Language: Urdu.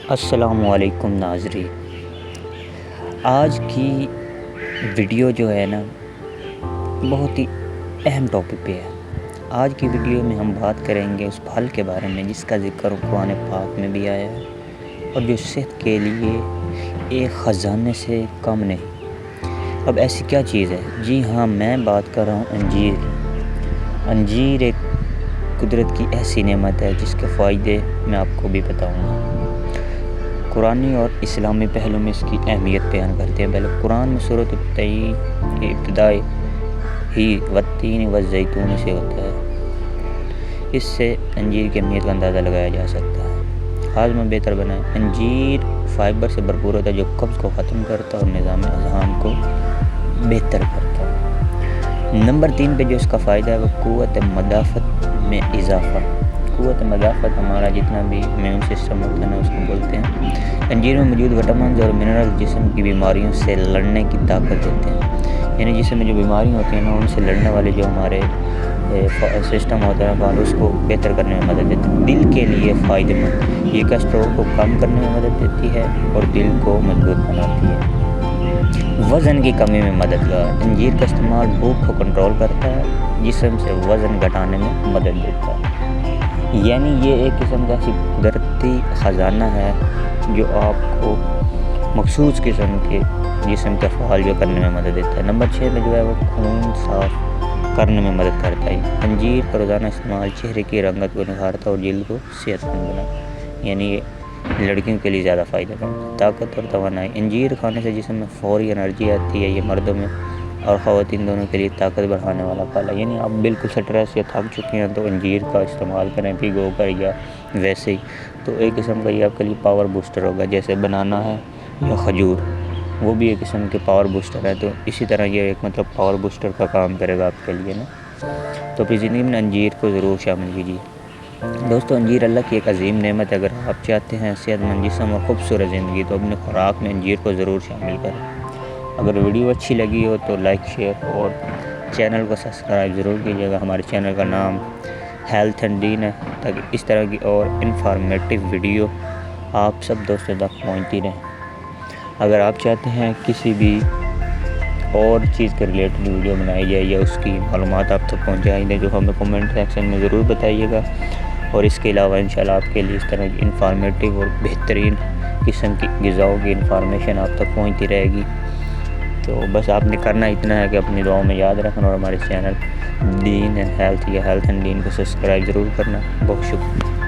السلام علیکم ناظرین، آج کی ویڈیو جو ہے نا بہت ہی اہم ٹاپک پہ ہے۔ آج کی ویڈیو میں ہم بات کریں گے اس پھل کے بارے میں جس کا ذکر قرآن پاک میں بھی آیا ہے اور جو صحت کے لیے ایک خزانے سے کم نہیں۔ اب ایسی کیا چیز ہے؟ جی ہاں، میں بات کر رہا ہوں انجیر کی۔ انجیر ایک قدرت کی ایسی نعمت ہے جس کے فائدے میں آپ کو بھی بتاؤں گا۔ قرآنی اور اسلامی پہلو میں اس کی اہمیت بیان کرتے ہیں۔ پہلے قرآن میں سورۃ التین کی ابتدائی ہی والتین والزیتون سے ہوتا ہے۔ اس سے انجیر کی اہمیت کا اندازہ لگایا جا سکتا ہے۔ ہاضمہ بہتر بنائے۔ انجیر فائبر سے بھرپور ہوتا ہے جو قبض کو ختم کرتا ہے اور نظام اذہان کو بہتر کرتا ہے۔ نمبر 3 پہ جو اس کا فائدہ ہے وہ قوت مدافعت میں اضافہ۔ قوت مدافعت ہمارا جتنا بھی امیون سسٹم ہوتا ہے نا اس کو بولتے ہیں۔ انجیر میں موجود وٹامنز اور منرل جسم کی بیماریوں سے لڑنے کی طاقت دیتے ہیں، یعنی جسم میں جو بیماریاں ہوتی ہیں نا ان سے لڑنے والے جو ہمارے سسٹم ہوتا ہے اس کو بہتر کرنے میں مدد دیتی ہے۔ دل کے لیے فائدہ مند، یہ کولیسٹرول کو کم کرنے میں مدد دیتی ہے اور دل کو مضبوط بناتی ہے۔ وزن کی کمی میں مددگار، انجیر کا استعمال بھوک کو کنٹرول کرتا ہے، جسم سے وزن گھٹانے میں مدد دیتا ہے۔ یعنی یہ ایک قسم کا قدرتی خزانہ ہے جو آپ کو مخصوص قسم کے جسم کے افعال جو کرنے میں مدد دیتا ہے۔ نمبر 6 میں جو ہے وہ خون صاف کرنے میں مدد کرتا ہے۔ انجیر کا روزانہ استعمال چہرے کی رنگت کو نکھارتا ہے اور جلد کو صحت مند بناتا ہے، یعنی یہ لڑکیوں کے لیے زیادہ فائدہ مند ہے۔ طاقت اور توانائی، انجیر کھانے سے جسم میں فوری انرجی آتی ہے۔ یہ مردوں میں اور خواتین دونوں کے لیے طاقت بڑھانے والا پھل ہے۔ یعنی آپ بالکل سٹریس یا تھک چکے ہیں تو انجیر کا استعمال کریں بھگو کر یا ویسے ہی، تو ایک قسم کا یہ آپ کے لیے پاور بوسٹر ہوگا۔ جیسے بنانا ہے یا کھجور، وہ بھی ایک قسم کے پاور بوسٹر ہے، تو اسی طرح یہ ایک پاور بوسٹر کا کام کرے گا آپ کے لیے نا۔ تو اپنی زندگی میں انجیر کو ضرور شامل کیجیے۔ دوستو، انجیر اللہ کی ایک عظیم نعمت ہے۔ اگر آپ چاہتے ہیں صحت مند جسم اور خوبصورت زندگی تو اپنے خوراک میں انجیر کو ضرور شامل کریں۔ اگر ویڈیو اچھی لگی ہو تو لائک، شیئر اور چینل کو سبسکرائب ضرور کیجیے گا۔ ہمارے چینل کا نام ہیلتھ اینڈ دین ہے، تاکہ اس طرح کی اور انفارمیٹیو ویڈیو آپ سب دوستوں تک پہنچتی رہیں۔ اگر آپ چاہتے ہیں کسی بھی اور چیز کے ریلیٹڈ ویڈیو بنائی جائے یا اس کی معلومات آپ تک پہنچائی دیں، جو ہمیں کمنٹ سیکشن میں ضرور بتائیے گا۔ اور اس کے علاوہ انشاءاللہ آپ کے لیے اس طرح کی انفارمیٹیو اور بہترین قسم کی غذاؤں کی انفارمیشن آپ تک پہنچتی رہے گی۔ تو بس آپ نے کرنا اتنا ہے کہ اپنی دعاؤں میں یاد رکھنا اور ہمارے چینل دین اینڈ ہیلتھ یا ہیلتھ اینڈ دین کو سبسکرائب ضرور کرنا۔ بہت شکریہ۔